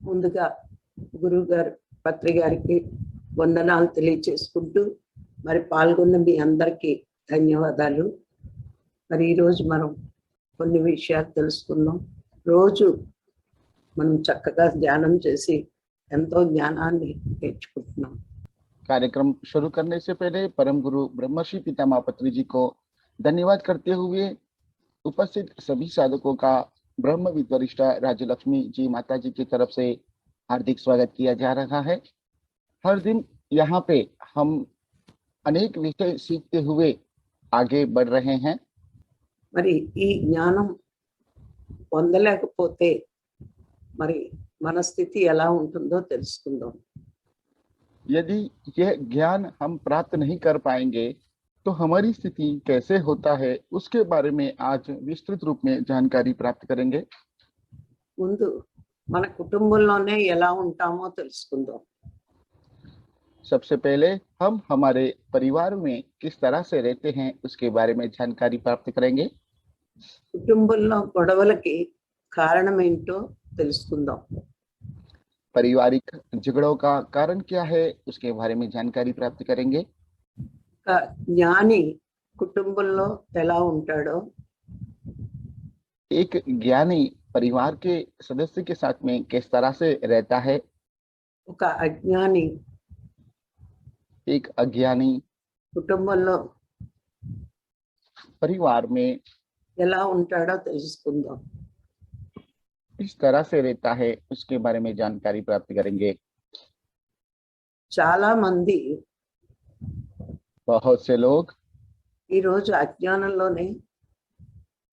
ముందుగా గురువు గారు పత్రి గారికి వందనాలు తెలియచేసుకుంటూ మరి పాల్గొన్న మీ అందరికీ ధన్యవాదాలు. మరి ఈరోజు మనం కొన్ని విషయాలు తెలుసుకుందాం. రోజు మనం చక్కగా ధ్యానం చేసి ఎంతో జ్ఞానాన్ని నేర్చుకుంటున్నాం. कार्यक्रम शुरू करने से पहले परम गुरु ब्रह्मश्री पितामह पत्री जी को धन्यवाद करते हुए उपस्थित सभी साधकों का ब्रह्म विद्वरिष्ठा राज्यलक्ष्मी जी माता जी की तरफ से हार्दिक स्वागत किया जा रहा है। हर दिन यहाँ पे हम अनेक विषय सीखते हुए आगे बढ़ रहे हैं। మరి ఈ జ్ఞానం పొందలేకపోతే మరి మన స్థితి ఎలా ఉంటుందో తెలుసుకుందాం. यदि यह ज्ञान हम प्राप्त नहीं कर पाएंगे तो हमारी स्थिति कैसे होता है, उसके बारे में आज विस्तृत रूप में जानकारी प्राप्त करेंगे। ముందు మన కుటుంబంలోనే ఎలా ఉంటామో తెలుసుకుందాం. सबसे पहले हम हमारे परिवार में किस तरह से रहते हैं उसके बारे में जानकारी प्राप्त करेंगे। కుటుంబంలో గొడవలకి కారణం ఏంటో తెలుసుకుందాం. पारिवारिक झगड़ों का कारण क्या है उसके बारे में जानकारी प्राप्त करेंगे। ఒక జ్ఞాని కుటుంబంలో ఎలా ఉంటాడో, एक ज्ञानी परिवार के सदस्य के साथ में किस तरह से रहता है। ఒక అజ్ఞాని एक अज्ञानी కుటుంబంలో परिवार में ఎలా ఉంటాడో తెలుసుకుందాం. इस तरह से रहता है उसके बारे में जानकारी प्राप्त करेंगे। చాలా మంది बहुत से लोग ఈరోజు అజ్ఞానంలోనే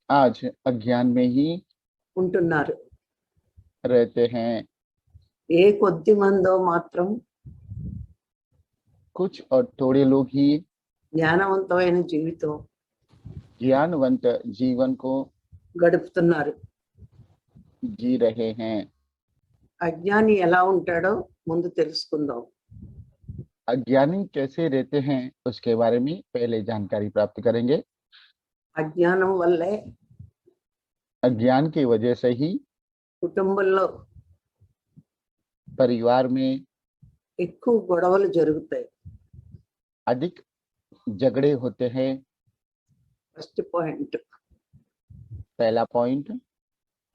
आज अज्ञान में ही ఉంటున్నారు. रहते हैं। ఏ కొద్ది మందో మాత్రం कुछ और थोड़े लोग ही జ్ఞానవంతమైన జీవితం ज्ञानवंत जीवन को గడుపుతున్నారు. जी रहे हैं। అజ్ఞాని ఎలా ఉంటాడో ముందు తెలుసుకుందాం. अज्ञानी कैसे रहते हैं उसके बारे में पहले जानकारी प्राप्त करेंगे। అజ్ఞానం వల్లే अज्ञान की वजह से ही కుటుంబంలో परिवार में ఎక్కువ గొడవలు జరుగుతాయి. अधिक झगड़े होते हैं। ఫస్ట్ పాయింట్, पहला पॉइंट,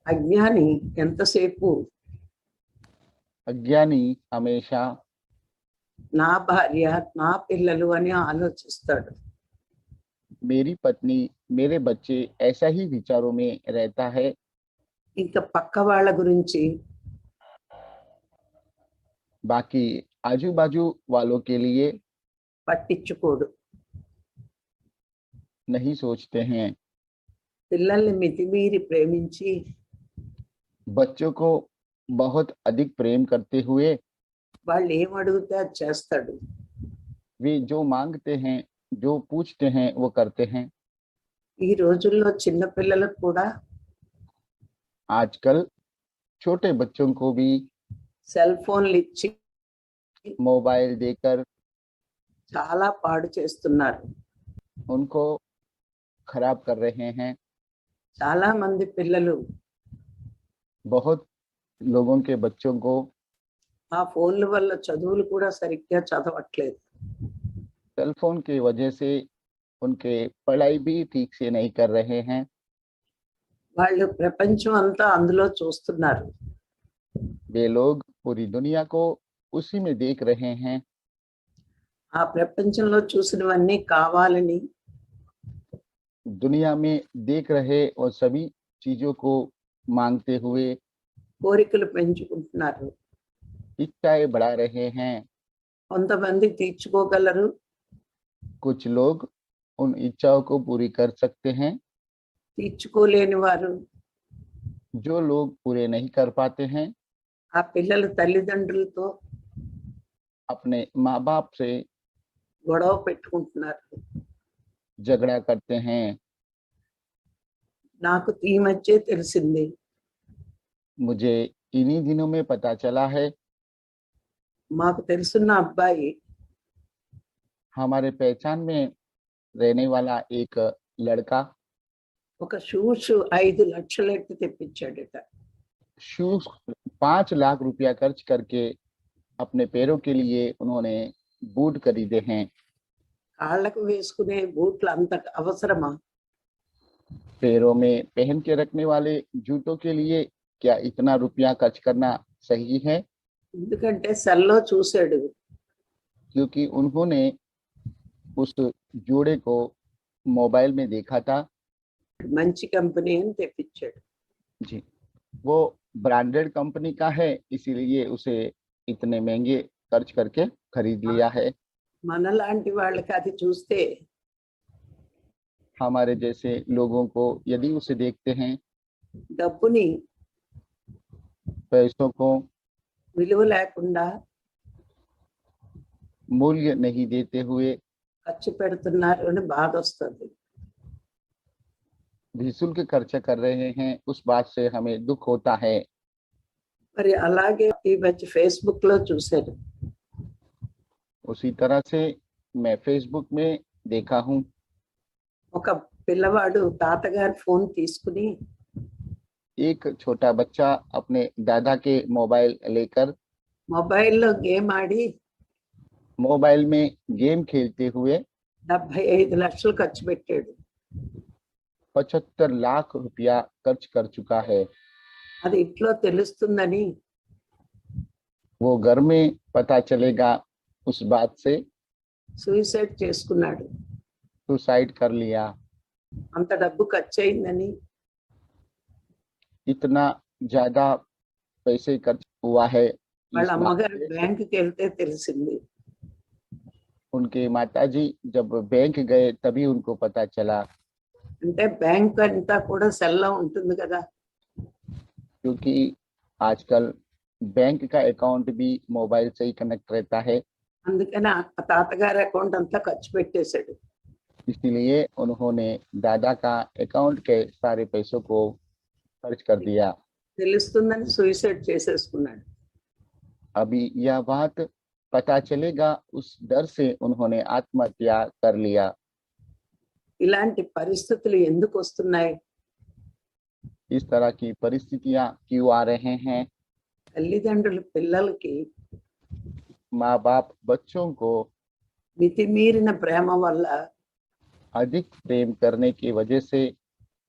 అజ్ఞాని ఎంతసేపు अज्ञानी हमेशा నా భార్య నా పిల్లలు అని ఆలోచిస్తాడు. मेरी पत्नी मेरे बच्चे ऐसा ही विचारों में रहता है। ఇంకా పక్క వాళ్ళ గురించి बाकी आजू बाजू वालों के लिए పట్టించుకోడు. नहीं सोचते हैं। పిల్లల్ని మితిమీరి ప్రేమించి बच्चों को बहुत अधिक प्रेम करते हुए వాళ్ళు ఏం అడిగితే అది చేస్తాడు. वे जो मांगते हैं, जो पूछते हैं, वो करते हैं। ఈ రోజుల్లో చిన్న పిల్లలకు కూడా आजकल छोटे बच्चों को भी సెల్ ఫోన్లు ఇచ్చి मोबाइल देकर చాలా పాడు చేస్తున్నారు. उनको खराब कर रहे हैं। చాలా మంది పిల్లలు बहुत लोगों के बच्चों को ఆ ఫోన్ల వల్ల చదువులు కూడా సరిగ్గా చదవట్లేదు. सेल फोन की वजह से उनके पढ़ाई भी ठीक से नहीं कर रहे हैं। వాళ్ళు ప్రపంచం అంతా అందులో చూస్తున్నారు. वे लोग पूरी दुनिया को उसी में देख रहे हैं। ఆ ప్రపంచంలో చూసినవన్నీ కావాలని दुनिया में देख रहे और सभी चीजों को मांगते हुए కోరికలు పెంచుకుంటున్నారు. इच्छाएं बढ़ा रहे हैं। కొంతమంది తీర్చుకోగలరు, कुछ लोग उन इच्छाओं को पूरी कर सकते हैं। తీర్చుకోలేని వారు जो लोग पूरे नहीं कर पाते हैं ఆ పిల్లల తల్లిదండ్రులతో अपने माँ बाप से గొడవ పెట్టుకుంటున్నారు. झगड़ा करते हैं। నాకు ఈ మధ్య తెలిసింది, मुझे इन्हीं दिनों में पता चला है, మాకు తెలుసున్న అబ్బాయి हमारे पहचान में रहने वाला एक लड़का ఒక షూస్ 5 లక్షలు ఎట్టి తెప్పించాడట. शूज 5 लाख रुपया खर्च करके अपने पैरों के लिए उन्होंने बूट खरीदे हैं। కాళ్ళకు వేసుకునే బూట్లు అంత అవసరమా? पैरों में पहन के रखने वाले जूतों के लिए क्या इतना रुपया खर्च करना सही है? ఎందుకంటే సెల్లో చూశాడు, क्योंकि उन्होंने उस जोड़े को मोबाइल में देखा था। మంచి కంపెనీ అని తెప్పించాడు. जी, वो ब्रांडेड कंपनी का है, इसीलिए उसे इतने महंगे खर्च करके खरीद लिया है। మనలాంటి వాళ్ళకి అది చూస్తే हमारे जैसे लोगों को यदि उसे देखते हैं, డబ్బుని पैसों को విలువ లేకుండా मूल्य नहीं देते हुए ఖర్చు పెడుతున్నారు అని బాధ వస్తుంది. निःशुल्क खर्चा कर रहे हैं, उस बात से हमें दुख होता है। మరి అలాగే ఈ మధ్య ఫేస్బుక్ లో చూశాను, उसी तरह से मैं फेसबुक में देखा हूँ, ఒక పిల్లవాడు తాతగారి ఫోన్ తీసుకుని एक छोटा बच्चा अपने दादा के मोबाइल लेकर మొబైల్లో గేమ్ ఆడి मोबाइल में गेम खेलते हुए 75 లక్షలు ఖర్చు పెట్టాడు. 75 लाख रुपया खर्च कर चुका है। అది ఇంట్లో తెలుస్తుందని वो घर में पता चलेगा, उस बात से సూసైడ్ చేసుకున్నాడు. सुसाइड कर लिया। అంత డబ్బు ఖర్చు అయిందని इतना ज्यादा पैसे खर्च हुआ है, इस వాళ్ళ बात అమ్మగారు से బ్యాంకుకి వెళ్తే తెలిసింది. उनके माताजी जब बैंक गए तभी उनको पता चला, అంటే బ్యాంక్ అంతా కూడా సెల్లో ఉంటుంది కదా, क्योंकि आजकल बैंक का अकाउंट भी मोबाइल से ही कनेक्ट रहता है। అందుకని ఆ తాతగారి అకౌంట్ అంతా ఖర్చు పెట్టేశాడు. इसलिए उन्होंने दादा का अकाउंट के सारे पैसों को खर्च कर दिया। తెలుస్తుందని సూసైడ్ చేసేసుకున్నాడు. अभी यह बात पता चलेगा, उस डर से उन्होंने आत्महत्या कर लिया। ఇలాంటి పరిస్థితులు ఎందుకు వస్తున్నాయి? इस तरह की परिस्थितियां क्यों आ रहे हैं? తల్లిదండ్రులు పిల్లలకి माँ बाप बच्चों को మితిమీరిన ప్రేమ వల్ల अधिक प्रेम करने की वजह से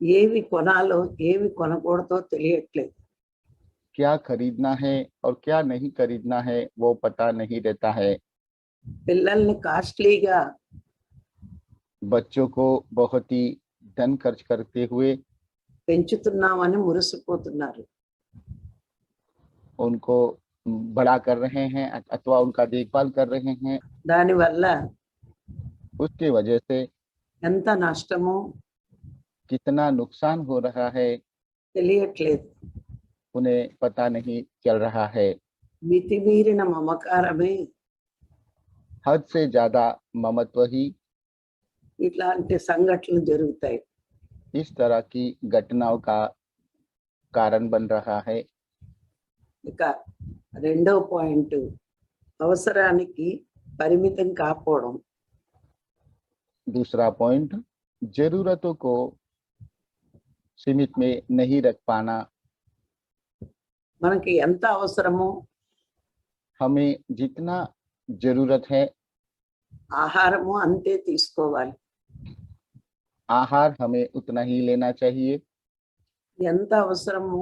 ఏవి కొనాలో ఏవి కొనకూడదో తెలియట్లేదు. क्या खरीदना है और क्या नहीं खरीदना है वो पता नहीं रहता है। పిల్లల్ని కాస్ట్లీగా बच्चों को बहुत ही धन खर्च करते हुए పెంచుతున్నామని మురిసిపోతున్నారు. उनको बड़ा कर रहे हैं अथवा उनका देखभाल कर रहे हैं। దానివల్ల उसकी वजह से ఎంత నష్టమో कितना नुकसान हो रहा है తెలియట్లేదు. उन्हें पता नहीं चल रहा है। మితిమీరిన మమకారమే हद से ज्यादा ममत्व ही ఇట్లాంటి సంఘటనలు జరుగుతాయి. इस तरह की घटनाओं का कारण बन रहा है। ఇక రెండో పాయింట్, అవసరానికి పరిమితం కాకపోవడం. दूसरा पॉइंट, जरूरतों को सीमित में नहीं रख पाना। మనకి ఎంత అవసరమో हमें जितना जरूरत है ఆహారము అంతే తీసుకోవాలి. आहार हमें उतना ही लेना चाहिए। ఎంత అవసరమో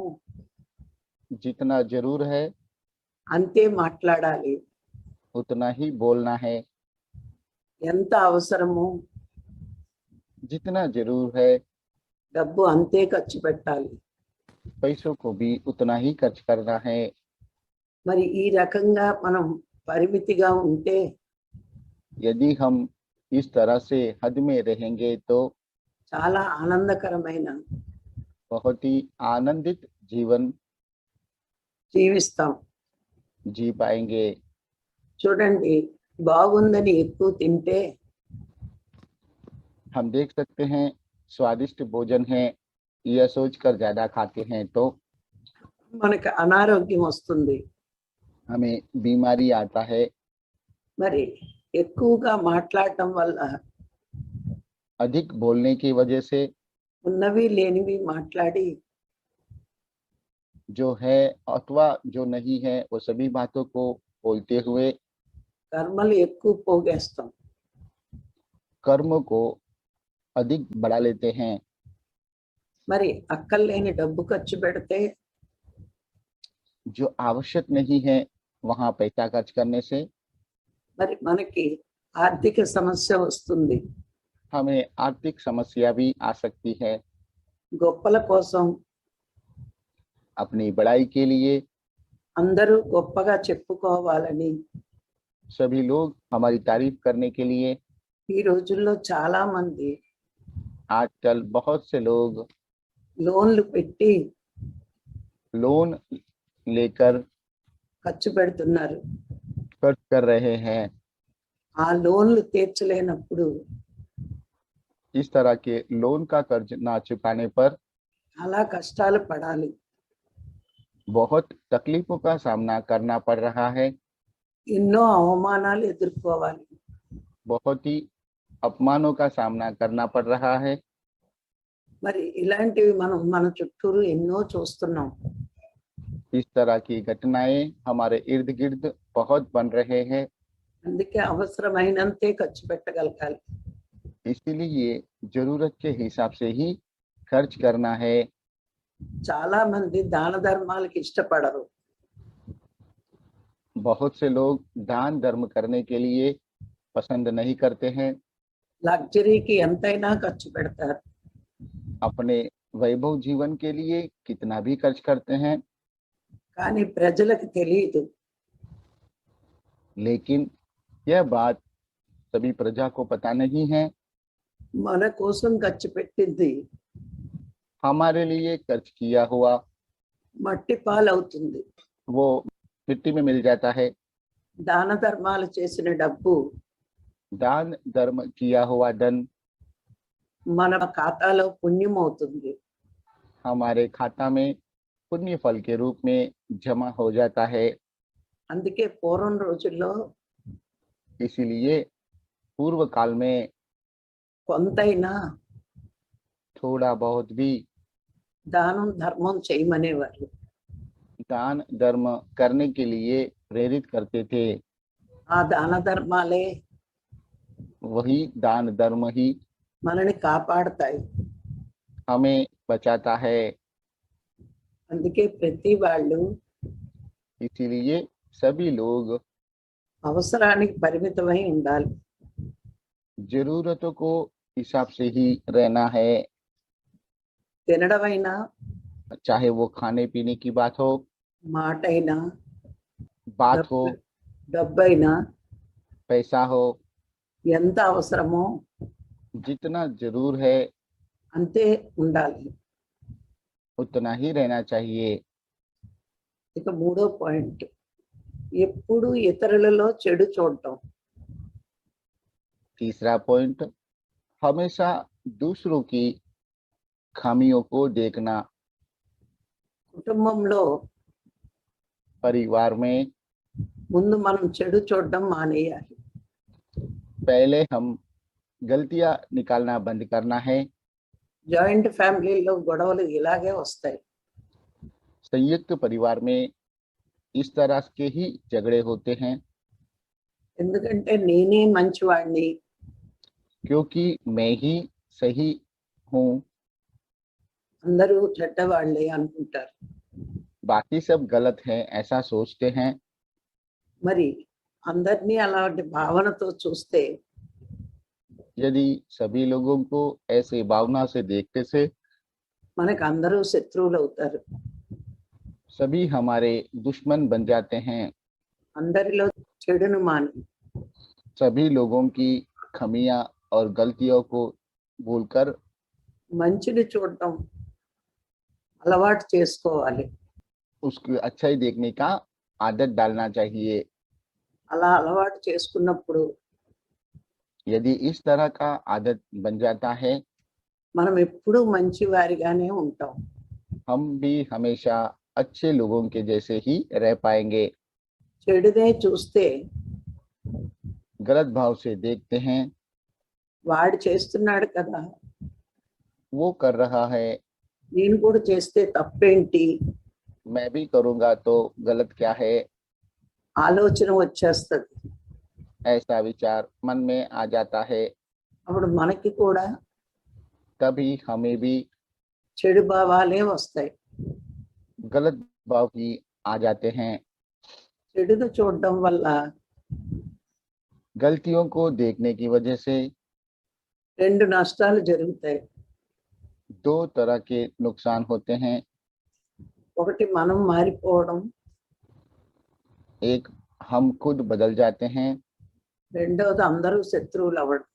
जितना जरूर है అంతే మాట్లాడాలి. उतना ही बोलना है। ఎంత అవసరమో जितना जरूर है డబ్బు అంతే ఖర్చు పెట్టాలి. पैसों को भी उतना ही खर्च करना है। మరి ఈ రకంగా మనం పరిమితిగా ఉంటే यदि हम इस तरह से हद में रहेंगे तो చాలా ఆనందకరమైన बहुत ही आनंदित जीवन జీవిస్తాం. जी पाएंगे। చూడండి, బాగుందని ఎక్కువ తింటే हम देख सकते हैं स्वादिष्ट भोजन है, यह सोचकर ज्यादा खाते हैं तो మనకి అనారోగ్యం వస్తుంది. हमें बीमारी आता है। మరి ఎక్కువగా మాట్లాడటం వల్ల अधिक बोलने की वजह से ఉన్నవి లేనివి మాట్లాడి जो है अथवा जो नहीं है वो सभी बातों को बोलते हुए కర్మలు ఎక్కువ పోగేస్తాం. कर्म को अधिक बढ़ा लेते हैं. మరి అక్కర్లేని డబ్బు ఖర్చు పెడితే जो आवश्यक नहीं है वहां पैसा खर्च करने से మరి మనకి ఆర్థిక సమస్య వస్తుంది. हमें आर्थिक समस्या भी आ सकती है. గొప్పల కోసం अपनी बड़ाई के लिए అందరూ గొప్పగా చెప్పుకోవాలని सभी लोग हमारी तारीफ करने के लिए ఈ రోజుల్లో చాలా మంది आजकल बहुत से लोग లోన్లు పెట్టి लोन लेकर ఖర్చు పెడుతున్నారు. खर्च कर रहे हैं. ఆ లోన్లు తీర్చలేనప్పుడు इस तरह के लोन का कर्ज ना चुकाने पर చాలా కష్టాలు పడాలి. बहुत तकलीफों का सामना करना पड़ रहा है. ఎన్నో అవమానాలు ఎదుర్కోవాలి. बहुत ही अपमानों का सामना करना पड़ रहा है. మరి ఇలాంటివి మనం మన చుట్టూరు ఎన్నో చూస్తున్నాం. इस तरह की घटनाएं हमारे इर्द गिर्द बहुत बन रहे हैं. అందుకే అవసరమైనంతే ఖర్చు పెట్టగలగాలి. इसीलिए जरूरत के हिसाब से ही खर्च करना है. చాలా మంది దాన ధర్మాలకు ఇష్టపడరు. बहुत से लोग दान धर्म करने के लिए पसंद नहीं करते हैं. లగ్జరీకి ఎంతైనా ఖర్చు పెడతారు. अपने वैभव जीवन के लिए कितना भी खर्च करते हैं. కానీ ప్రజలకు తెలియదు. लेकिन यह बात सभी प्रजा को पता नहीं है. మన కోసం ఖర్చు పెట్టింది हमारे लिए खर्च किया हुआ మట్టి పాలవుతుంది. वो मिट्टी में मिल जाता है. దాన ధర్మాలు చేసిన డబ్బు दान धर्म किया हुआ धन మన ఖాతాలో పుణ్యం అవుతుంది. हमारे खाता में पुण्य फल के रूप में जमा हो जाता है. అందుకే పూర్వం రోజుల్లో इसीलिए पूर्व काल में కొంతైనా थोड़ा बहुत भी దానం ధర్మం చేయమనేవారు. दान धर्म करने के लिए प्रेरित करते थे. ఆ దాన ధర్మాలే वही दान धर्म ही మనని కాపాడతాయి. हमें बचाता है. అందుకే ప్రతి వాళ్ళు इसीलिए सभी लोग అవసరానికి పరిమితమై ఉండాలి. जरूरतों को हिसाब से ही रहना है. తినడమైనా चाहे वो खाने पीने की बात हो, మాటైనా बात हो, డబ్బైనా पैसा हो, ఎంత అవసరమో जितना जरूर है అంతే ఉండాలి. उतना ही रहना चाहिए. ఇక మూడో పాయింట్, ఎప్పుడు ఇతరులలో చెడు చూడటం. तीसरा पॉइंट, हमेशा दूसरों की खामियों को देखना. కుటుంబంలో परिवार में ముందు మనం చెడు చూడడం మానేయాలి. पहले हम गलतियां निकालना बंद करना है. జాయింట్ ఫ్యామిలీలో గొడవలు ఇలాగే వస్తాయి. संयुक्त परिवार में इस तरह के ही झगड़े होते हैं. ఎందుకంటే నేనే మంచివాడిని, क्योंकि मैं ही सही हूँ, అందరూ చెడ్డవాళ్ళే అనుకుంటారు. बाकी सब गलत हैं ऐसा सोचते हैं. మరి అందరినీ అలాంటి భావనతో చూస్తే यदि सभी लोगों को ऐसे भावना से देखते से మనకు అందరూ శత్రువులు అవుతారు. सभी हमारे दुश्मन बन जाते हैं. అందరిలో చెడును మాని सभी लोगों की खमियां और गलतियों को भूलकर మంచిని చూడటం అలవాటు చేసుకోవాలి. उसकी अच्छाई देखने का आदत डालना चाहिए. అలా అలవాటు చేసుకున్నప్పుడు यदि इस तरह का आदत बन जाता है, మనం ఎప్పుడూ మంచివారిగానే ఉంటాం. हम भी हमेशा अच्छे लोगों के जैसे ही रह पाएंगे. చెడునే చూస్తే गलत भाव से देखते हैं, వాడు చేస్తున్నాడు కదా, वो कर रहा है, నేను కూడా చేస్తే తప్పేంటి मैं भी करूंगा तो गलत क्या है, ఆలోచన వచ్చేస్తుంది. ऐसा विचार मन में आ जाता है। అప్పుడు మనకి కూడా तभी हमें भी చెడు భావాలే వస్తాయి. गलत भाव ही आ जाते हैं। చెడును చూడడం వల్ల गलतियों को देखने की वजह से రెండు నష్టాలు జరుగుతాయి. दो तरह के नुकसान होते हैं। ఒకటి మనం మారిపోవడం, एक हम खुद बदल जाते हैं, రెండవది అందరూ శత్రువులు అవ్వడం.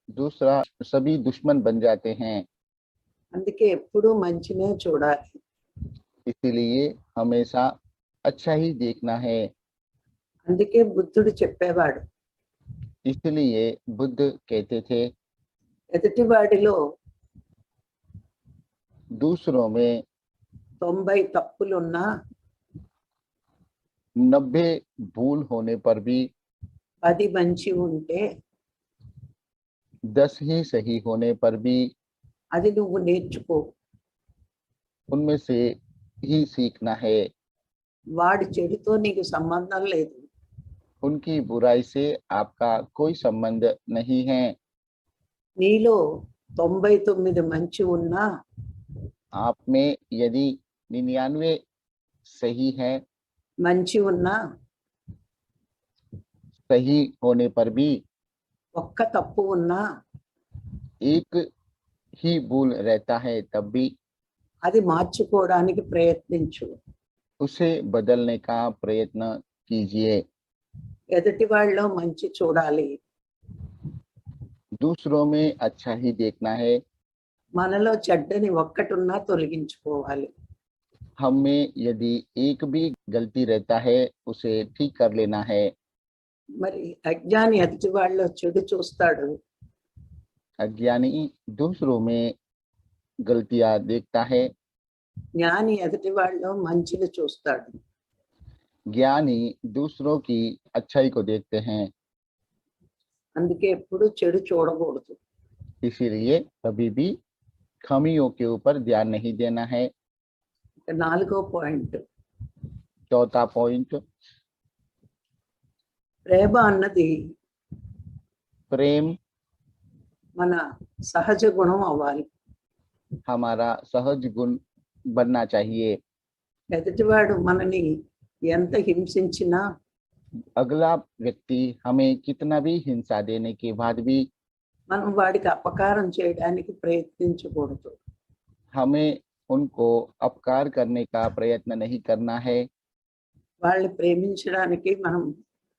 दूसरा सभी दुश्मन बन जाते हैं। అందుకే ఎప్పుడూ మంచినే చూడాలి. इसीलिए हमेशा अच्छा ही देखना है। అందుకే బుద్ధుడు చెప్పేవాడు, इसलिए बुद्ध कहते थे, ఎదుటివాడిలో दूसरों में 90 తప్పులున్నా 90 भूल होने पर भी 10 మంచి ఉంటే 10 ही सही होने पर भी అది నువ్వు నేర్చుకో. उनमें से ही सीखना है। వాడి చెడుతో నీకు సంబంధం లేదు. उनकी बुराई से आपका कोई संबंध नहीं है। నీలో 99 మంచి ఉన్నా आप में यदि 99 सही है, మంచి ఉన్నా सही होने पर भी ఒక్క తప్పు ఉన్నా एक ही भूल रहता है, तब भी అది మార్చుకోవడానికి ప్రయత్నించు. उसे बदलने का प्रयत्न कीजिए। ఎదుటి వాళ్ళలో మంచి చూడాలి. दूसरों में अच्छा ही देखना है। మనలో చెడ్డని ఒక్కటున్నా తొలగించుకోవాలి. हम में यदि एक भी गलती रहता है, उसे ठीक कर लेना है। మరి అజ్ఞాని ఎదుటి వాళ్ళలో చెడు చూస్తాడు, अज्ञानी दूसरों में गलतियां देखता है, జ్ఞాని ఎదుటి వాళ్ళలో మంచిని చూస్తాడు. ज्ञानी दूसरों की अच्छाई को देखते हैं। అందుకే ఎప్పుడు చెడు చూడకూడదు. इसीलिए कभी भी खामियों के ऊपर ध्यान नहीं देना है। ఇక 4వ పాయింట్, चौथा पॉइंट, ప్రేమ అన్నది प्रेम మన సహజ గుణం అవ్వాలి. हमारा सहज गुण बनना चाहिए। ఎదుటివాడు మనని ఎంత హింసించినా अगला व्यक्ति हमें कितना भी हिंसा देने के बाद भी మనం వాడికి అపకారం చేయడానికి ప్రయత్నించకూడదు. हमें उनको अपकार करने का प्रयत्न नहीं करना है। వాళ్ళని ప్రేమించడానికి మనం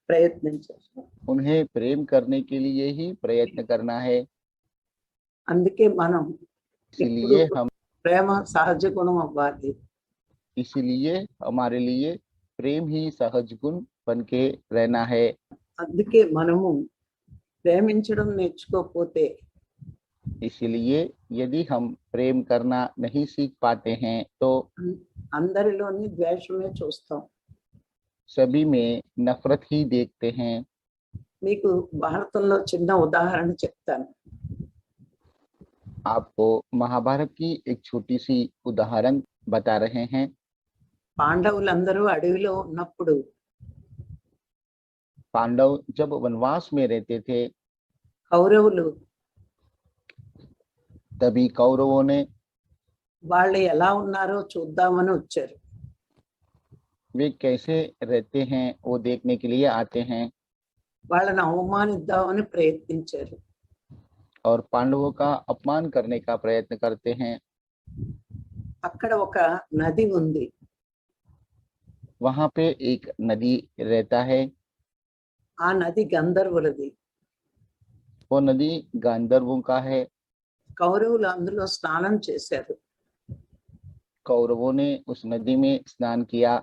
ప్రయత్నించాలి. उन्हें प्रेम करने के लिए ही प्रयत्न करना है। అందుకే మనం इसलिए ఎప్పుడూ हम ప్రేమ సహజ గుణం అవ్వాలి. इसलिए हमारे लिए प्रेम ही सहज गुण बन के रहना है। అందుకే మనము ప్రేమించడం నేర్చుకోకపోతే इसलिए यदि हम प्रेम करना नहीं सीख पाते हैं तो అందరిలోని ద్వేషమే చూస్తాం. सभी में नफरत ही देखते हैं। మీకు భారతంలో చిన్న ఉదాహరణ చెప్తాను. आपको महाभारत की एक छोटी सी उदाहरण बता रहे हैं। పాండవులందరూ అడవిలో ఉన్నప్పుడు पांडव जब वनवास में रहते थे, కౌరవులు तभी कौरवों ने వాళ్ళు ఎలా ఉన్నారో చూద్దామని వచ్చారు. वे कैसे रहते हैं वो देखने के लिए आते हैं వాళ్ళని అవమానిద్దామని ప్రయత్నించారు. और पांडवों का अपमान करने का प्रयत्न करते हैं। అక్కడ ఒక నది ఉంది. वहां पे एक नदी रहता है। ఆ నది గంధర్వులది. वो नदी गांधर्वों का है। కౌరవులు అందులో స్నానం చేశారు. कौरवों ने उस नदी में स्नान किया।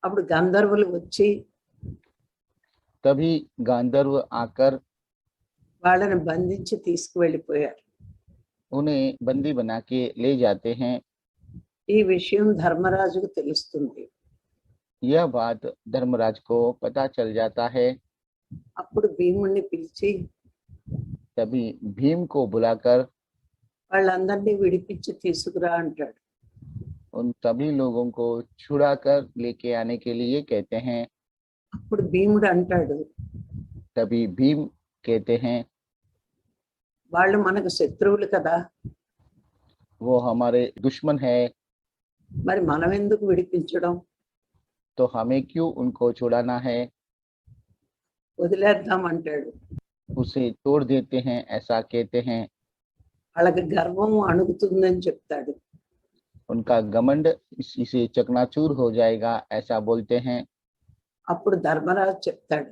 అప్పుడు గంధర్వులు వచ్చి तभी गांधर्व आकर వాళ్ళని బంధించి తీసుకువెళ్ళిపోయారు. उन्हें बंदी बना के ले जाते हैं। ఈ విషయం ధర్మరాజుకు తెలుస్తుంది. यह बात धर्मराज को पता चल जाता है। అప్పుడు భీముణ్ణి పిలిచి तभी भीम को बुलाकर వాళ్ళందరినీ విడిపించి తీసుకురా అంటాడు. उन सभी लोगों को छुड़ा कर लेके आने के लिए कहते हैं। అప్పుడు భీముడు అంటాడు, तभी भीम कहते हैं, వాళ్ళు మనకు శత్రువులు కదా, वो हमारे दुश्मन है, మరి మనం ఎందుకు విడిపించడం, तो हमें क्यों उनको छुड़ाना है, వదిలేద్దాం అంటాడు. उसे तोड़ देते हैं, ऐसा कहते हैं। వాళ్ళకి గర్వం అణుగుతుందని చెప్తాడు. उनका घमंड इसी से चकनाचूर हो जाएगा, ऐसा बोलते हैं। అప్పుడు ధర్మరాజు చెప్తాడు,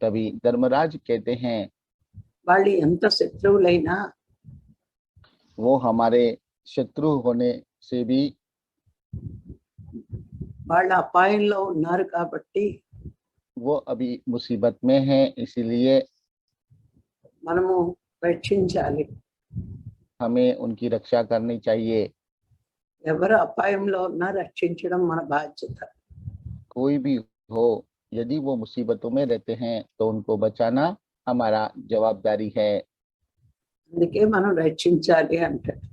तभी धर्मराज कहते हैं, వాళ్ళు ఎంత శత్రువులైనా वो हमारे शत्रु होने से भी వాళ్ళ అపాయంలో ఉన్నారు కాబట్టి वो अभी मुसीबत में है, इसीलिए మనము రక్షించాలి. हमें उनकी रक्षा करनी चाहिए। ఎవరు అపాయంలో ఉన్నా రక్షించడం మన బాధ్యత. कोई भी हो, यदि वो मुसीबतों में रहते हैं तो उनको बचाना हमारा जवाबदारी है, అందుకే మనం రక్షించాలి అంటాడు.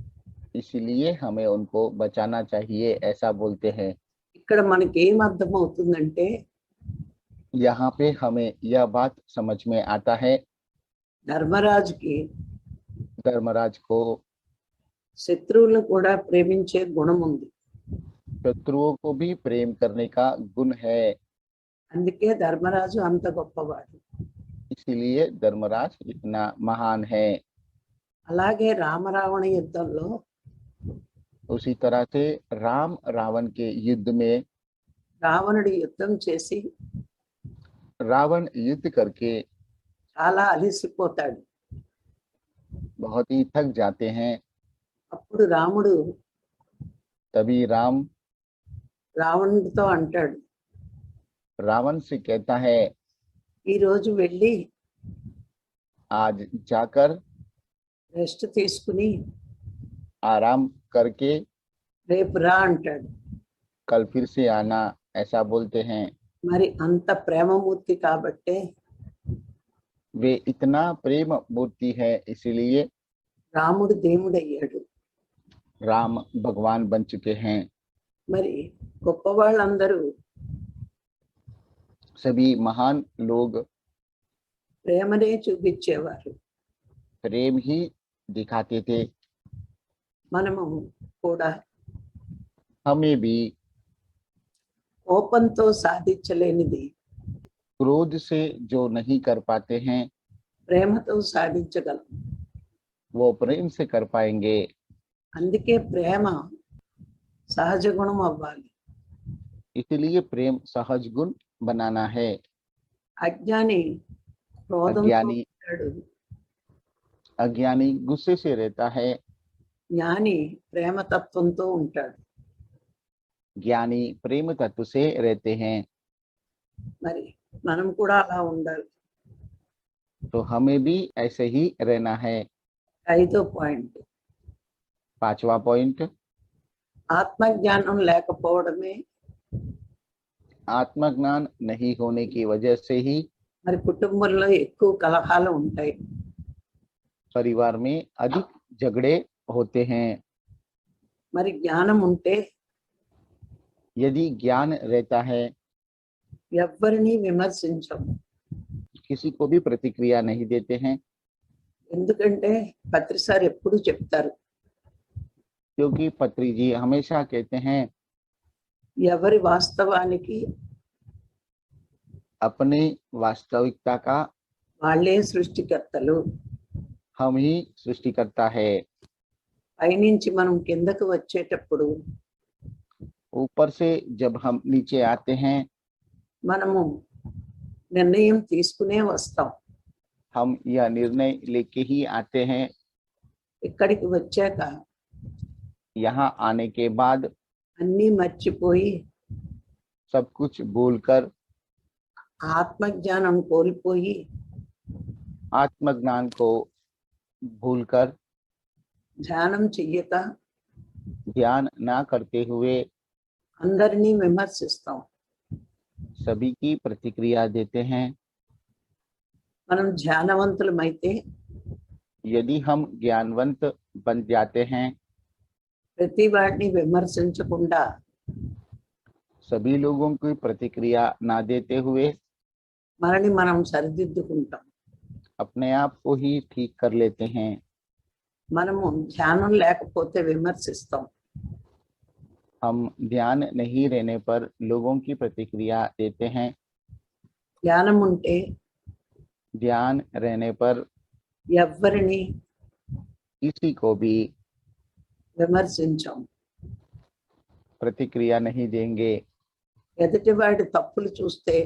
इसीलिए हमें उनको बचाना चाहिए, ऐसा बोलते हैं। ఇక్కడ మనకి ఏం అర్థమవుతుందంటే यहाँ पे हमें यह बात समझ में आता है, ధర్మరాజుకి धर्मराज को శత్రువులను కూడా ప్రేమించే గుణం ఉంది. शत्रुओं को भी प्रेम करने का गुण है, అందుకే ధర్మరాజు అంత గొప్పవాడు. इसीलिए धर्मराज इतना महान है। అలాగే రామరావణ యుద్ధంలో उसी तरह से राम रावण के युद्ध में రావణుడు యుద్ధం చేసి रावण युद्ध करके చాలా అలసిపోతాడు. बहुत ही थक जाते हैं। అప్పుడు రాముడు तभी राम రావణుడితో అంటాడు, रावण से कहता है, ఈ రోజు వెళ్ళి आज जाकर రెస్ట్ తీసుకుని आराम करके రేపు రా అంటాడు. कल फिर से आना, ऐसा बोलते हैं। మరి అంత ప్రేమమూర్తి కాబట్టే वे इतना प्रेम मूर्ति है, इसीलिए రాముడు దేవుడయ్యాడు. राम भगवान बन चुके हैं। మరి గొప్ప వాళ్ళందరూ सभी महान लोग ప్రేమనే చూపించేవారు. प्रेम ही दिखाते थे। మనము కూడా हमें भी కోపంతో సాధించలేనిది क्रोध से जो नहीं कर पाते हैं, ప్రేమతో సాధించగలం. वो प्रेम से कर पाएंगे। అందుకే ప్రేమ సహజ గుణం అవ్వాలి. इसलिए प्रेम सहज गुण बनाना है। అజ్ఞాని క్రోధంతో अज्ञानी ఉంటాడు, अज्ञानी गुस्से से रहता है, జ్ఞాని ప్రేమతత్వంతో ఉంటాడు. ज्ञानी प्रेम तत्व से रहते हैं। మరి మనం కూడా అలా ఉండాలి. तो हमें भी ऐसे ही रहना है। 5వ పాయింట్, 5वां पॉइंट, ఆత్మజ్ఞానం లేకపోవడమే आत्मज्ञान नहीं होने की वजह से ही మరి కుటుంబంలో ఎక్కువ కలహాలు ఉంటాయి. परिवार में अधिक झगड़े होते हैं। మరి జ్ఞానం ఉంటే यदि ज्ञान रहता है, ఎవ్వరిని విమర్శించము. किसी को भी प्रतिक्रिया नहीं देते हैं, ఎందుకంటే పత్రిసారి ఎప్పుడు చెప్తారు, क्योंकि पत्री जी हमेशा कहते हैं, ఎవరి వాస్తవానికి अपनी वास्तविकता का వాళ్ళే సృష్టికర్తలు. हम ही सृष्टिकर्ता है। పైనుంచి మనం కిందకు వచ్చేటప్పుడు ऊपर से जब हम नीचे आते हैं, మనము నిర్ణయం తీసుకునే వస్తాం. हम यह निर्णय लेके ही आते हैं। ఇక్కడికి వచ్చాక यहाँ आने के बाद అన్నీ మర్చిపోయి सब कुछ भूलकर, ఆత్మజ్ఞానం కోల్పోయి आत्मज्ञान को भूलकर, ధ్యానం చెయ్యక ध्यान ना करते हुए అందరినీ విమర్శిస్తాం. सभी की प्रतिक्रिया देते हैं। మనం ధ్యానవంతులమైతే यदि हम ज्ञानवंत बन जाते हैं, ప్రతి వాడిని విమర్శించకుండా सभी लोगों की प्रतिक्रिया ना देते हुए మనని మనం సరిదిద్దుకుంటాం. अपने आप को ही ठीक कर लेते हैं। మనము ధ్యానం లేకపోతే విమర్శిస్తాం. हम ध्यान नहीं रहने पर लोगों की प्रतिक्रिया देते हैं। ధ్యానం ఉంటే ध्यान रहने पर ఎవ్వరిని किसी को भी విమర్శించాం. प्रतिक्रिया नहीं देंगे। ఎదుటివాడి తప్పులు చూస్తే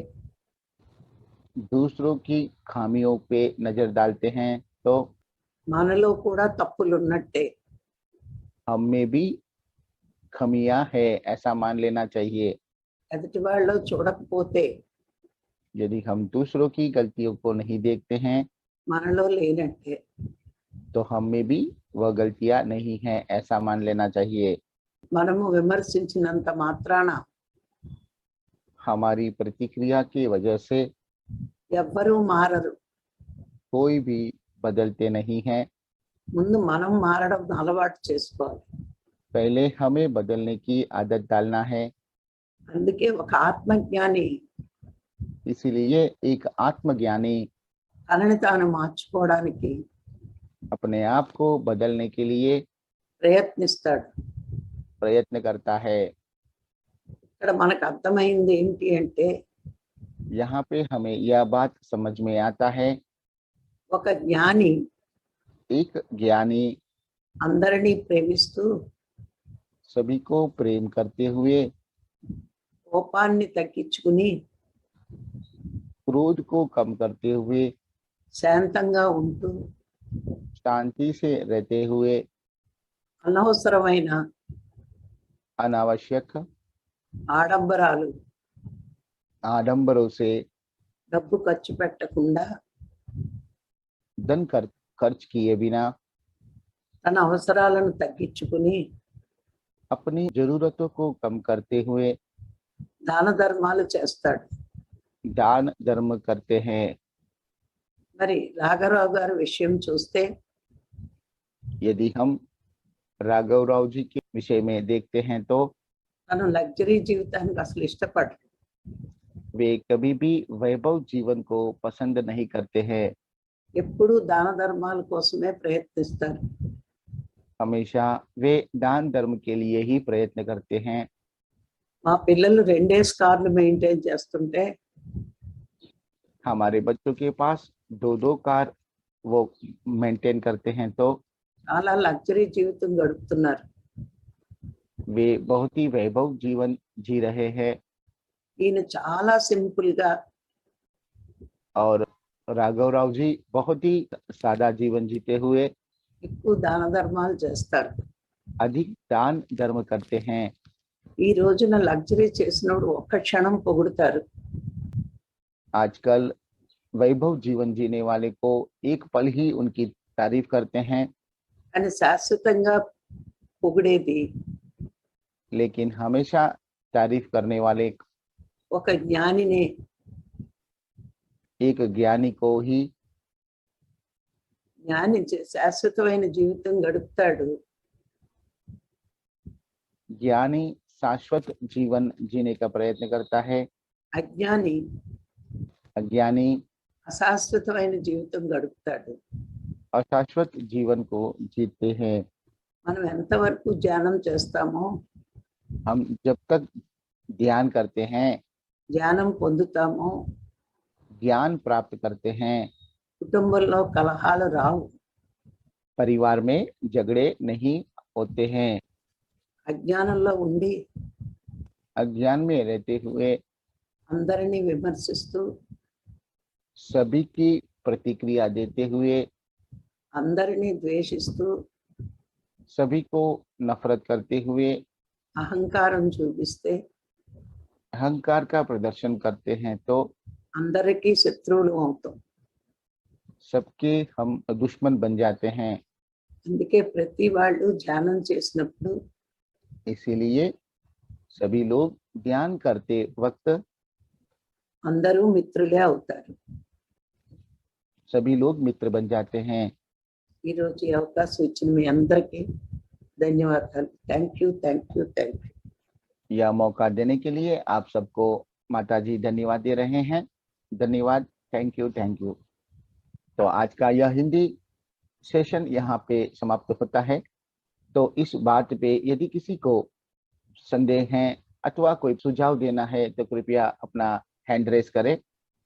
दूसरों की खामियों पे नजर डालते हैं तो మనలో కూడా తప్పులు ఉన్నట్టే. हम में भी खमियां है ऐसा मान लेना चाहिए। ఎదుటి వాళ్ళు చూడకపోతే यदि हम दूसरों की गलतियों को नहीं देखते हैं మనలో లేనట్టే. तो हम में भी वह गलतियां नहीं है ऐसा मान लेना चाहिए। మనము విమర్శించినంత మాత్రాన हमारी प्रतिक्रिया की वजह से ఎవ్వరూ మారరు. कोई भी बदलते नहीं हैं। ముందు మనం మారడం అలవాటు చేసుకోవాలి. पहले हमें बदलने की आदत डालना है। అందుకే ఒక ఆత్మజ్ఞాని इसीलिए एक आत्मज्ञानी తనని తాను మార్చుకోవడానికి अपने आप को बदलने के लिए ప్రయత్నిస్తాడు. प्रयत्न करता है। ఇక్కడ మనకు అర్థమైంది ఏంటి అంటే यहाँ पे हमें यह बात समझ में आता है, ఒక జ్ఞాని एक ज्ञानी అందరినీ ప్రేమిస్తూ सभी को प्रेम करते हुए కోపాన్ని తగ్గించుకుని क्रोध को कम करते हुए శాంతంగా ఉంటూ शांति से रहते हुए అనవసరమైన अनावश्यक ఆడంబరాలు आडंबरों से డబ్బు ఖర్చు పెట్టకుండా धन खर्च किए बिना తన అవసరాలను తగ్గించుకుని अपनी जरूरतों को कम करते हुए దాన ధర్మాలు చేస్తాడు. दान धर्म करते हैं। మరి రాఘరావు గారి విషయం చూస్తే यदि हम राघव राव जी के विषय में देखते हैं तो తను లగ్జరీ జీవితానికి అసలు ఇష్టపడరు. वे कभी भी वैभव जीवन को पसंद नहीं करते हैं। ఎప్పుడూ దాన ధర్మాల కోసమే ప్రయత్నిస్తారు. हमेशा वे दान धर्म के लिए ही प्रयत्न करते हैं। మా పిల్లలు 2 కార్లు మెయింటైన్ చేస్తుంటే हमारे बच्चों के पास 2 कार वो मेंटेन करते हैं तो చాలా లగ్జరీ జీవితం గడుపుతున్నారు. वे बहुत ही वैभव जीवन जी रहे हैं। ఈయన చాలా సింపుల్ గా और राघव राव जी बहुत ही सादा जीवन जीते हुए ఎక్కువ దాన ధర్మాలు చేస్తారు. अधिक दान धर्म करते हैं। ఈ రోజున లగ్జరీ చేసినోడు ఒక్క క్షణం పొగుడుతారు. आजकल वैभव जीवन जीने वाले को एक पल ही उनकी तारीफ करते हैं, కానీ శాశ్వతంగా పొగిడేది लेकिन हमेशा तारीफ करने वाले ఒక జ్ఞానినే. एक ज्ञानी को ही। జ్ఞాని శాశ్వతమైన జీవితం గడుపుతాడు. ज्ञानी शाश्वत जीवन जीने का प्रयत्न करता है। అజ్ఞాని अज्ञानी అశాశ్వతమైన జీవితం గడుపుతాడు. अशाश्वत जीवन को जीते हैं। మనం ఎంతవరకు ధ్యానం చేస్తామో हम जब तक ध्यान करते हैं, ధ్యానం పొందుతామో ज्ञान प्राप्त करते हैं, కుటుంబంలో కలహాలు రావు. परिवार में झगड़े नहीं होते हैं। అజ్ఞానంలో ఉండి अज्ञान में रहते हुए అందరినీ విమర్శిస్తూ सभी की प्रतिक्रिया देते हुए అందరినీ ద్వేషిస్తూ सभी को नफरत करते हुए అహంకారం చూపిస్తే अहंकार का प्रदर्शन करते हैं तो అందరికీ శత్రువులు అవుతాం. सबके हम दुश्मन बन जाते हैं। అందుకే ప్రతి వాళ్ళు ధ్యానం చేసినప్పుడు इसीलिए सभी लोग ध्यान करते वक्त అందరూ మిత్రులే అవుతారు. सभी लोग मित्र बन जाते हैं। ఈరోజు ఈ అవకాశం ఇచ్చిన మీ అందరికీ धन्यवाद। Thank you, thank you, thank you. यह मौका देने के लिए आप सबको माता जी धन्यवाद दे रहे हैं। धन्यवाद, थैंक यू, थैंक यू। तो आज का यह हिंदी सेशन यहाँ पे समाप्त होता है। तो इस बात पे यदि किसी को संदेह है अथवा कोई सुझाव देना है तो कृपया अपना हैंड रेस करें।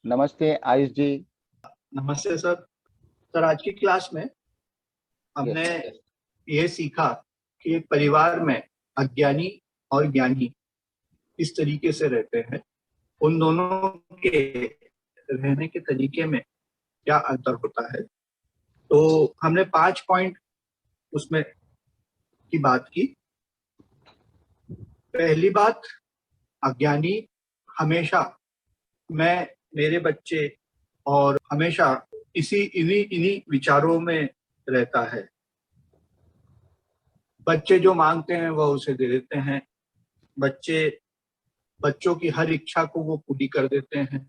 नमस्ते आयुष जी। नमस्ते सर। सर, आज की क्लास में हमने ये सीखा कि एक परिवार में अज्ञानी और ज्ञानी किस तरीके से रहते हैं, उन दोनों के रहने के तरीके में क्या अंतर होता है। तो हमने 5 पॉइंट उसमें की बात की। पहली बात, अज्ञानी हमेशा मैं, मेरे बच्चे और हमेशा इन्हीं विचारों में रहता है। बच्चे जो मांगते हैं वह उसे दे देते हैं। बच्चों की हर इच्छा को वो पूरी कर देते हैं।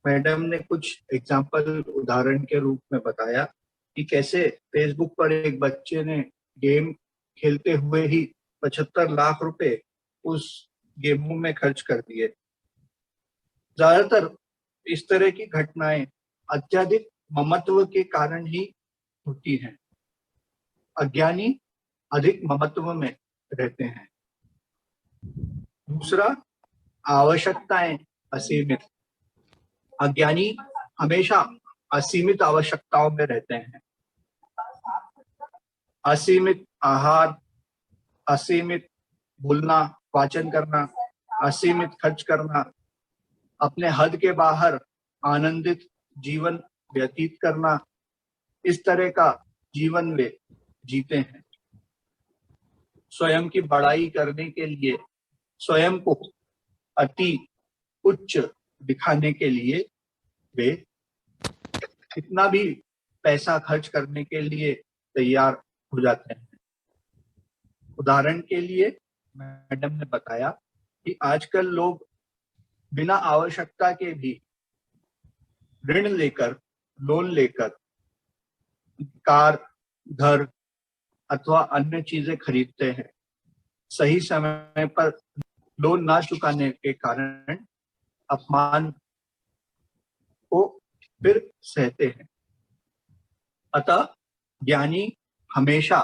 मैडम ने कुछ एग्जाम्पल उदाहरण के रूप में बताया कि कैसे फेसबुक पर एक बच्चे ने गेम खेलते हुए ही 75 लाख रुपए उस गेमों में खर्च कर दिए। ज्यादातर इस तरह की घटनाएं अत्यधिक ममत्व के कारण ही होती हैं। अज्ञानी अधिक ममत्व में रहते हैं। दूसरा, आवश्यकताएं असीमित। अज्ञानी हमेशा असीमित आवश्यकताओं में रहते हैं। असीमित आहार, असीमित बोलना, वाचन करना, असीमित खर्च करना, अपने हद के बाहर आनंदित जीवन व्यतीत करना, इस तरह का जीवन वे जीते हैं। स्वयं की बड़ाई करने के लिए, स्वयं को अति उच्च दिखाने के लिए वे कितना भी पैसा खर्च करने के लिए तैयार हो जाते हैं। उदाहरण के लिए मैडम ने बताया कि आजकल लोग बिना आवश्यकता के भी ऋण लेकर, लोन लेकर कार, घर अथवा अन्य चीजें खरीदते हैं। सही समय पर लोन ना चुकाने के कारण अपमान को फिर सहते हैं। अतः ज्ञानी हमेशा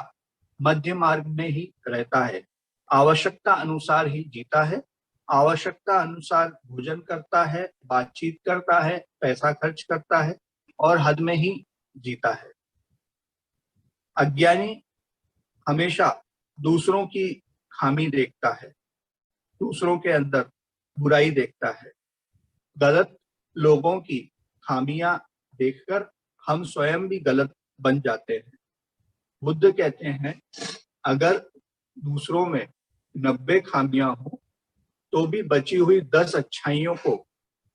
मध्य मार्ग में ही रहता है। आवश्यकता अनुसार ही जीता है, आवश्यकता अनुसार भोजन करता है, बातचीत करता है, पैसा खर्च करता है और हद में ही जीता है। अज्ञानी हमेशा दूसरों की खामी देखता है, दूसरों के अंदर बुराई देखता है। गलत लोगों की खामियां देखकर हम स्वयं भी गलत बन जाते हैं। बुद्ध कहते हैं, अगर दूसरों में 90 खामियां हो तो भी बची हुई 10 अच्छाइयों को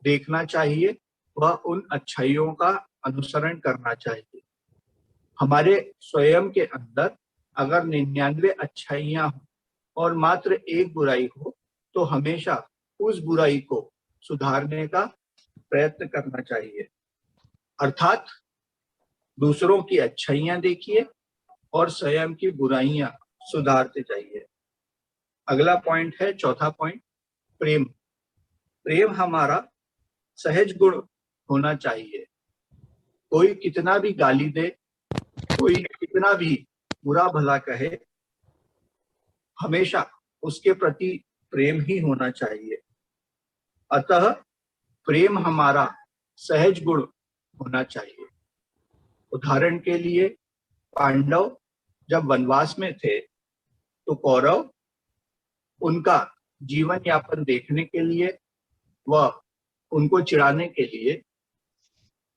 देखना चाहिए, वह उन अच्छाइयों का अनुसरण करना चाहिए। हमारे स्वयं के अंदर अगर 99 अच्छाइयां हो और मात्र एक बुराई हो तो हमेशा उस बुराई को सुधारने का प्रयत्न करना चाहिए। अर्थात दूसरों की अच्छाइयां देखिए और स्वयं की बुराइयां सुधारते जाइए। अगला पॉइंट है, चौथा पॉइंट, प्रेम। प्रेम हमारा सहज गुण होना चाहिए। कोई कितना भी गाली दे, कोई कितना भी बुरा भला कहे, हमेशा उसके प्रति प्रेम ही होना चाहिए। अतः प्रेम हमारा सहज गुण होना चाहिए। उदाहरण के लिए पांडव जब वनवास में थे तो कौरव उनका जीवन यापन देखने के लिए व उनको चिढ़ाने के लिए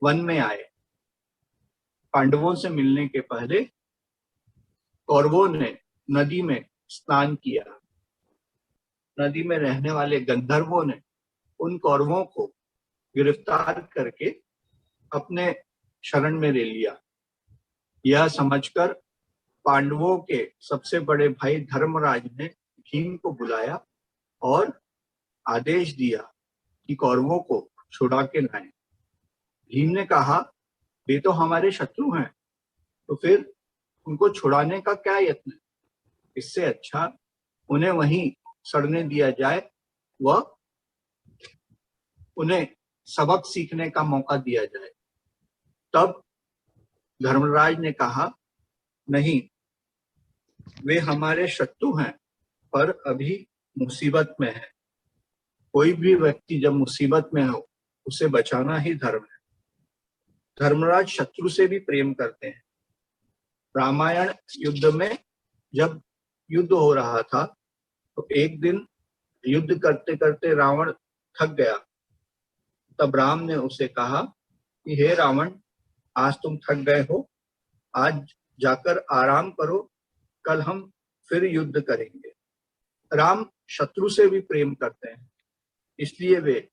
वन में आए। पांडवों से मिलने के पहले कौरवों ने नदी में स्नान किया। नदी में रहने वाले गंधर्वों ने उन कौरवों को गिरफ्तार करके अपने शरण में ले लिया। यह समझकर पांडवों के सबसे बड़े भाई धर्मराज ने भीम को बुलाया और आदेश दिया कि कौरवों को छुड़ा के लाएं। भीम ने कहा, वे तो हमारे शत्रु हैं, तो फिर उनको छुड़ाने का क्या यत्न? इससे अच्छा उन्हें वहीं सड़ने दिया जाए व उन्हें सबक सीखने का मौका दिया जाए। तब धर्मराज ने कहा, नहीं, वे हमारे शत्रु हैं पर अभी मुसीबत में है। कोई भी व्यक्ति जब मुसीबत में हो उसे बचाना ही धर्म है। धर्मराज शत्रु से भी प्रेम करते हैं। रामायण युद्ध में जब युद्ध हो रहा था तो एक दिन युद्ध करते करते रावण थक गया। तब राम ने उसे कहा कि हे रावण, आज तुम थक गए हो, आज जाकर आराम करो, कल हम फिर युद्ध करेंगे। राम शत्रु से भी प्रेम करते हैं, इसलिए वे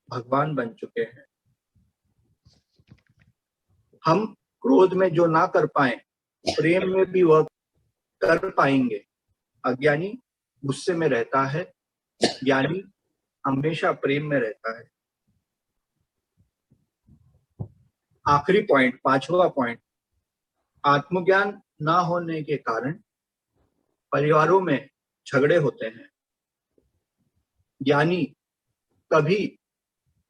भगवान बन चुके हैं। हम क्रोध में जो ना कर पाए, प्रेम में भी वह कर पाएंगे। अज्ञानी गुस्से में रहता है, ज्ञानी हमेशा प्रेम में रहता है। आखिरी पॉइंट, 5वां पॉइंट, आत्मज्ञान ना होने के कारण परिवारों में झगड़े होते हैं। ज्ञानी कभी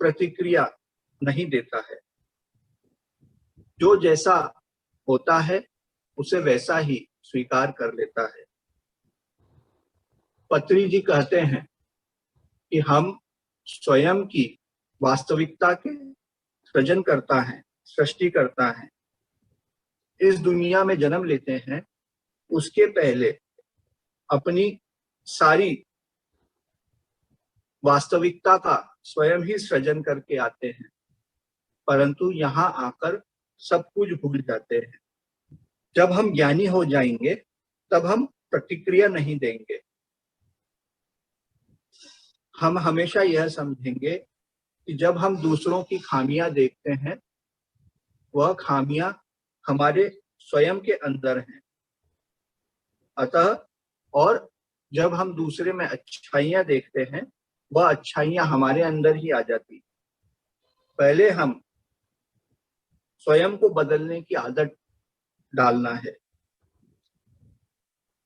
प्रतिक्रिया नहीं देता है, जो जैसा होता है उसे वैसा ही स्वीकार कर लेता है। पत्री जी कहते हैं कि हम स्वयं की वास्तविकता के सृजन करता है, सृष्टि करता है। इस दुनिया में जन्म लेते हैं, उसके पहले अपनी सारी वास्तविकता का स्वयं ही सृजन करके आते हैं, परंतु यहाँ आकर सब कुछ भूल जाते हैं। जब हम ज्ञानी हो जाएंगे तब हम प्रतिक्रिया नहीं देंगे। हम हमेशा यह समझेंगे कि जब हम दूसरों की खामियां देखते हैं, वह खामियां हमारे स्वयं के अंदर हैं। अतः और जब हम दूसरे में अच्छाइयां देखते हैं, वह अच्छाइयां हमारे अंदर ही आ जाती। पहले हम स्वयं को बदलने की आदत डालना है।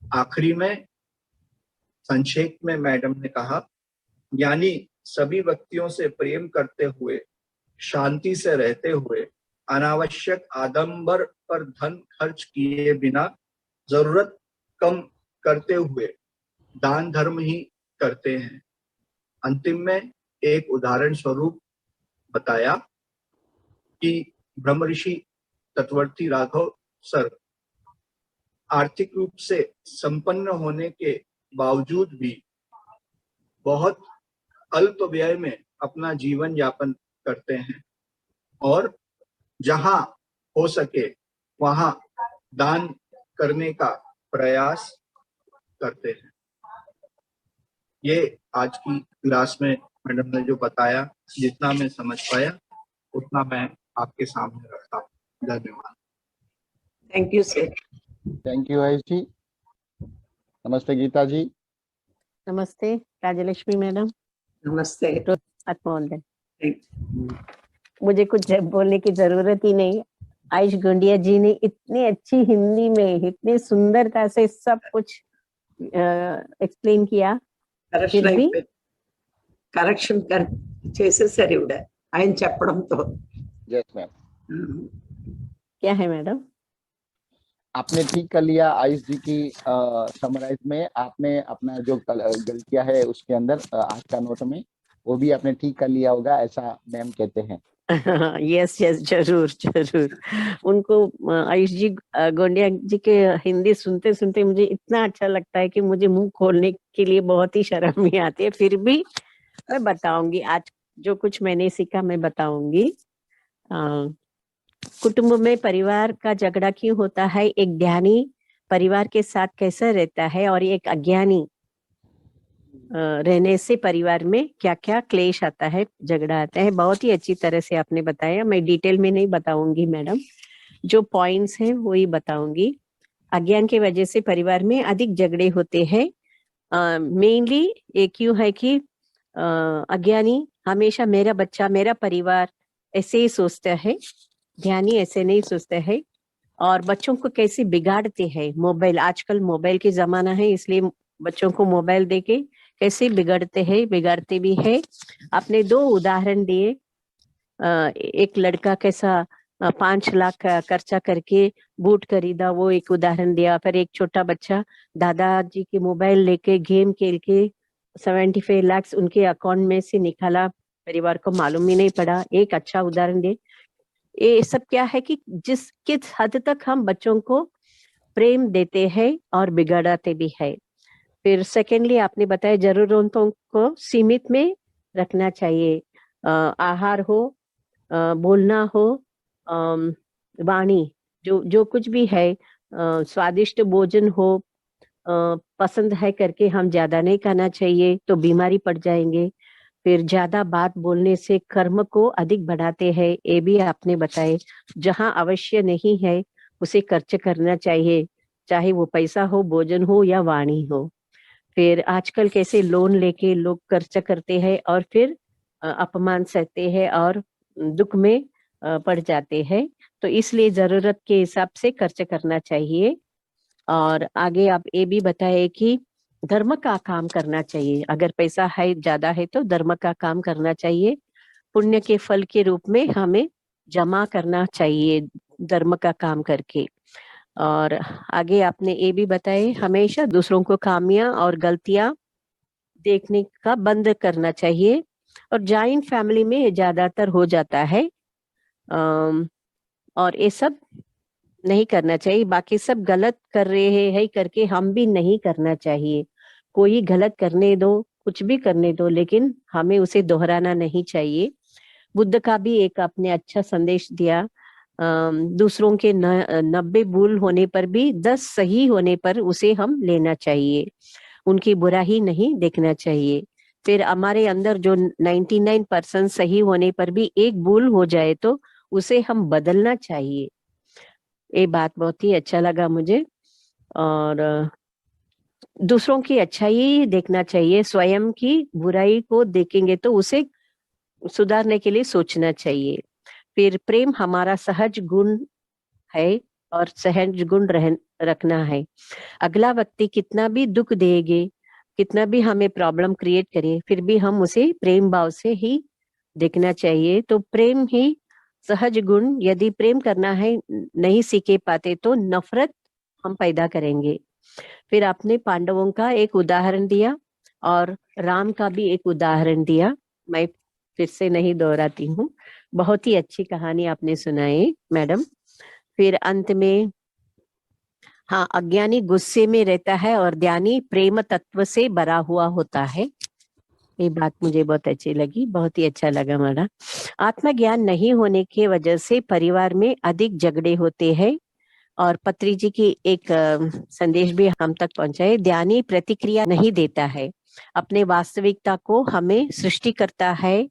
आखिरी में संक्षेप में मैडम ने कहा, यानी सभी व्यक्तियों से प्रेम करते हुए, शांति से रहते हुए, अनावश्यक आडंबर पर धन खर्च किए बिना, जरूरत कम करते हुए दान धर्म ही करते हैं। अंतिम में एक उदाहरण स्वरूप बताया कि ब्रह्म ऋषि तत्वर्ती राघव सर आर्थिक रूप से संपन्न होने के बावजूद भी बहुत अल्प व्यय में अपना जीवन यापन करते हैं और जहां हो सके वहां दान करने का प्रयास करते हैं। ये आज की क्लास में मैडम ने जो बताया, जितना मैं समझ पाया उतना मैं आपके सामने रखता हूँ। धन्यवाद। Thank you sir. Thank you Ayush ji. नमस्ते गीता जी। नमस्ते राजलक्ष्मी मैडम। नमस्ते। आत्मवंदन। मुझे कुछ बोलने की जरूरत ही नहीं। आयुष गोंडिया जी ने इतनी अच्छी हिंदी में इतनी सुंदरता से सब कुछ एक्सप्लेन किया। కరెక్షన్ చేసేసారు ఇవిడ ఆయన చెప్పడంతో। Yes ma'am. क्या है मैडम? आपने ठीक कर लिया आयुष जी की समराइज में। आपने अपना जो गलतियां है उसके अंदर आज का नोट में वो भी आपने ठीक कर लिया होगा, ऐसा मैम कहते हैं। यस यस, जरूर जरूर। उनको आयुष जी गोंडिया जी के हिंदी सुनते सुनते मुझे इतना अच्छा लगता है कि मुझे मुंह खोलने के लिए बहुत ही शर्म ही आती है। फिर भी मैं बताऊंगी, आज जो कुछ मैंने सीखा मैं बताऊंगी। कुटुंब में परिवार का झगड़ा क्यों होता है, एक ज्ञानी परिवार के साथ कैसा रहता है और एक अज्ञानी रहने से परिवार में क्या क्या क्लेश आता है, झगड़ा आता है। बहुत ही अच्छी तरह से आपने बताया। मैं डिटेल में नहीं बताऊंगी मैडम, जो पॉइंट्स हैं वो ही बताऊंगी। अज्ञान की वजह से परिवार में अधिक झगड़े होते हैं। मेनली एक क्यों है कि अज्ञानी हमेशा मेरा बच्चा, मेरा परिवार ऐसे ही सोचता है, ज्ञानी ऐसे नहीं सोचता है। और बच्चों को कैसे बिगाड़ते हैं मोबाइल। आजकल मोबाइल के जमाना है, इसलिए बच्चों को मोबाइल देके कैसे बिगड़ते हैं, बिगाड़ते भी है। आपने 2 उदाहरण दिए। एक लड़का कैसा 5 लाख का खर्चा करके बूट खरीदा, वो एक उदाहरण दिया। फिर एक छोटा बच्चा दादाजी के मोबाइल लेके गेम खेल के 75 लाख उनके अकाउंट में से निकाला, परिवार को मालूम ही नहीं पड़ा। एक अच्छा उदाहरण दे। ये सब क्या है कि किस हद तक हम बच्चों को प्रेम देते हैं और बिगाड़ते भी है। फिर सेकेंडली आपने बताया जरूरतों को सीमित में रखना चाहिए। आहार हो, बोलना हो, वाणी, जो कुछ भी है, स्वादिष्ट भोजन हो, पसंद है करके हम ज्यादा नहीं खाना चाहिए तो बीमारी पड़ जाएंगे। फिर ज्यादा बात बोलने से कर्म को अधिक बढ़ाते हैं, ये भी आपने बताए। जहां अवश्य नहीं है उसे खर्च करना चाहिए, चाहे वो पैसा हो, भोजन हो या वाणी हो। फिर आजकल कैसे लोन लेके लोग खर्च करते हैं और फिर अपमान सहते हैं और दुख में पड़ जाते हैं। तो इसलिए जरूरत के हिसाब से खर्च करना चाहिए। और आगे आप ये भी बताए कि धर्म का काम करना चाहिए। अगर पैसा है, ज्यादा है तो धर्म का काम करना चाहिए। पुण्य के फल के रूप में हमें जमा करना चाहिए धर्म का काम करके। और आगे आपने ये भी बताए हमेशा दूसरों को खामियां और गलतियां देखने का बंद करना चाहिए। और जॉइंट फैमिली में ये ज्यादातर हो जाता है, और ये सब नहीं करना चाहिए। बाकी सब गलत कर रहे हैं करके हम भी नहीं करना चाहिए। कोई गलत करने दो, कुछ भी करने दो, लेकिन हमें उसे दोहराना नहीं चाहिए। बुद्ध का भी एक आपने अच्छा संदेश दिया। दूसरों के 90 भूल होने पर भी 10 सही होने पर उसे हम लेना चाहिए, उनकी बुराई नहीं देखना चाहिए। फिर हमारे अंदर जो 99% सही होने पर भी एक भूल हो जाए तो उसे हम बदलना चाहिए। ये बात बहुत ही अच्छा लगा मुझे। और दूसरों की अच्छाई देखना चाहिए, स्वयं की बुराई को देखेंगे तो उसे सुधारने के लिए सोचना चाहिए। फिर प्रेम हमारा सहज गुण है और सहज गुण रखना है। अगला व्यक्ति कितना भी दुख देगे, कितना भी हमें प्रॉब्लम क्रिएट करे, फिर भी हम उसे प्रेम भाव से ही देखना चाहिए। तो प्रेम ही सहज गुण। यदि प्रेम करना है नहीं सीखे पाते तो नफरत हम पैदा करेंगे। फिर आपने पांडवों का एक उदाहरण दिया और राम का भी एक उदाहरण दिया, मैं फिर से नहीं दोहराती हूँ। बहुत ही अच्छी कहानी आपने सुनाई मैडम। फिर अंत में, हाँ, अज्ञानी गुस्से में रहता है और ज्ञानी प्रेम तत्व से भरा हुआ होता है। ये बात मुझे बहुत अच्छी लगी, बहुत ही अच्छा लगा मैडम। आत्मज्ञान नहीं होने की वजह से परिवार में अधिक झगड़े होते हैं। और पत्री जी की एक संदेश भी हम तक पहुंचाए। ध्यानी प्रतिक्रिया नहीं देता है, अपने वास्तविकता को हमें सृष्टि करता है,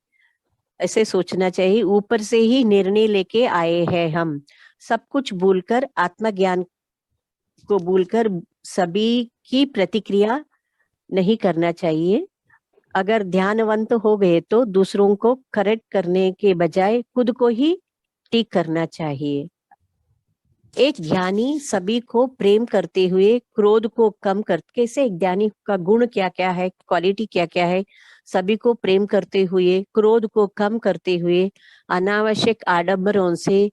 ऐसे सोचना चाहिए। ऊपर से ही निर्णय लेके आए हैं हम, सब कुछ भूलकर, आत्मज्ञान को भूलकर सभी की प्रतिक्रिया नहीं करना चाहिए। अगर ध्यानवंत हो गए तो दूसरों को करेक्ट करने के बजाय खुद को ही ठीक करना चाहिए। एक ज्ञानी सभी को प्रेम करते हुए क्रोध को कम कर, कैसे एक ज्ञानी का गुण क्या क्या है, क्वालिटी क्या क्या है, सभी को प्रेम करते हुए, क्रोध को कम करते हुए, अनावश्यक आडंबरों से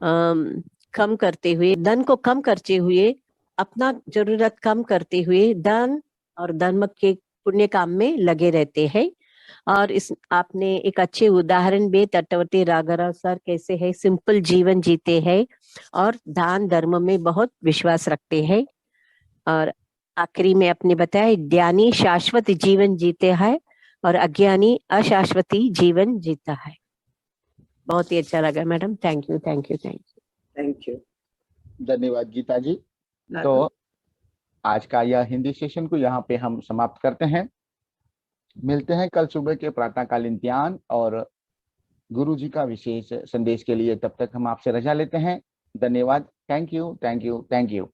कम करते हुए, धन को कम करते हुए, अपना जरूरत कम करते हुए दान और धर्म के पुण्य काम में लगे रहते हैं। और इस आपने एक अच्छे उदाहरण भी, तटवर्ती राघवराव सर कैसे है सिंपल जीवन जीते हैं और दान धर्म में बहुत विश्वास रखते हैं। और आखिरी में आपने बताया ज्ञानी शाश्वत जीवन जीते हैं और अज्ञानी अशाश्वती जीवन जीता है। बहुत ही अच्छा लगा madam. Thank you, thank you, thank you, thank you. धन्यवाद गीता जी। तो आज का यह हिंदी सेशन को यहाँ पे हम समाप्त करते हैं। मिलते हैं कल सुबह के प्रातःकालीन ध्यान और गुरु जी का विशेष संदेश के लिए। तब तक हम आपसे रजा लेते हैं। धन्यवाद। Thank you, thank you, thank you.